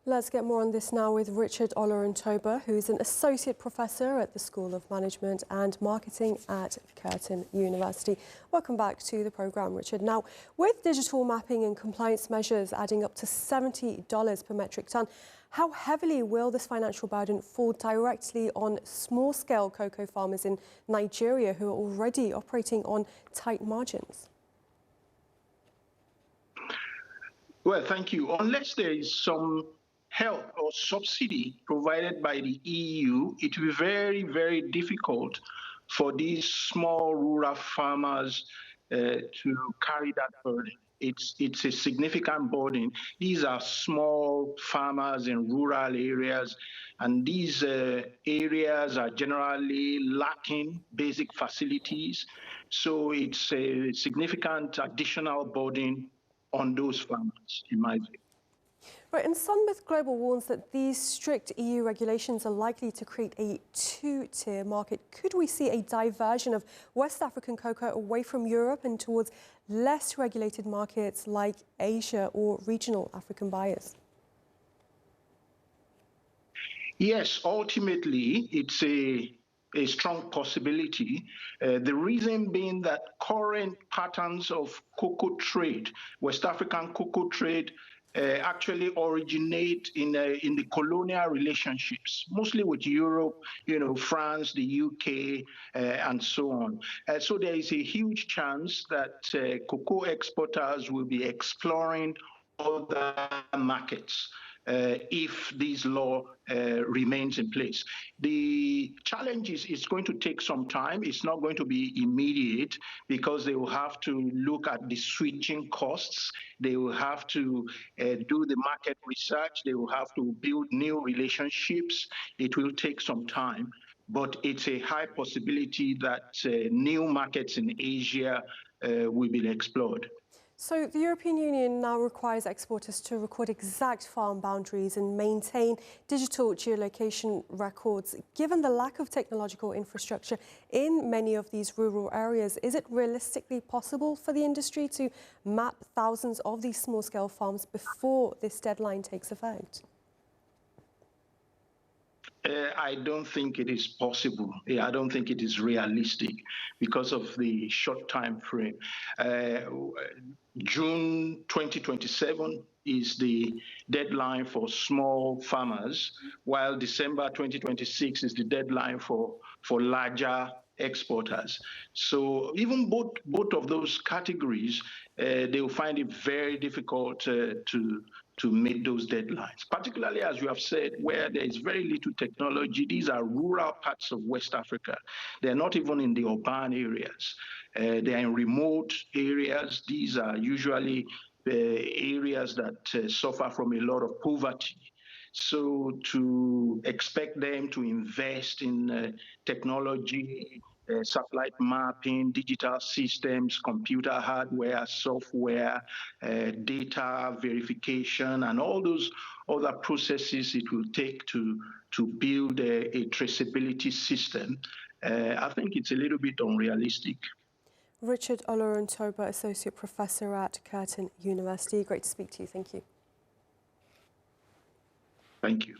Let's get more on this now with Richard Oloruntoba, who's an associate professor at the School of Management and Marketing at Curtin University. Welcome back to the programme, Richard. Now, with digital mapping and compliance measures adding up to $70 per metric tonne, how heavily will this financial burden fall directly on small-scale cocoa farmers in Nigeria who are already operating on tight margins? Well, thank you. Unless there is some help or subsidy provided by the EU, it will be very, very difficult for these small rural farmers to carry that burden. It's a significant burden. These are small farmers in rural areas, and these areas are generally lacking basic facilities. So it's a significant additional burden on those farmers, in my view. Right, and Sunmouth Global warns that these strict EU regulations are likely to create a two-tier market. Could we see a diversion of West African cocoa away from Europe and towards less regulated markets like Asia or regional African buyers? Yes, ultimately, it's a strong possibility. The reason being that current patterns of cocoa trade, West African cocoa trade, actually originate in the colonial relationships, mostly with Europe, France, the UK, and so on. So there is a huge chance that cocoa exporters will be exploring other markets if this law remains in place. The challenge is it's going to take some time. It's not going to be immediate because they will have to look at the switching costs. They will have to do the market research. They will have to build new relationships. It will take some time, but it's a high possibility that new markets in Asia will be explored. So the European Union now requires exporters to record exact farm boundaries and maintain digital geolocation records. Given the lack of technological infrastructure in many of these rural areas, is it realistically possible for the industry to map thousands of these small-scale farms before this deadline takes effect? I don't think it is possible. I don't think it is realistic because of the short time frame. June 2027 is the deadline for small farmers, while December 2026 is the deadline for larger exporters. So even both of those categories, they will find it very difficult to meet those deadlines, particularly, as you have said, where there is very little technology. These are rural parts of West Africa. They're not even in the urban areas. They're in remote areas. These are usually areas that suffer from a lot of poverty. So to expect them to invest in technology, satellite mapping, digital systems, computer hardware, software, data verification, and all those other processes it will take to build a traceability system, I think it's a little bit unrealistic. Richard Oloruntoba, Associate Professor at Curtin University. Great to speak to you. Thank you. Thank you.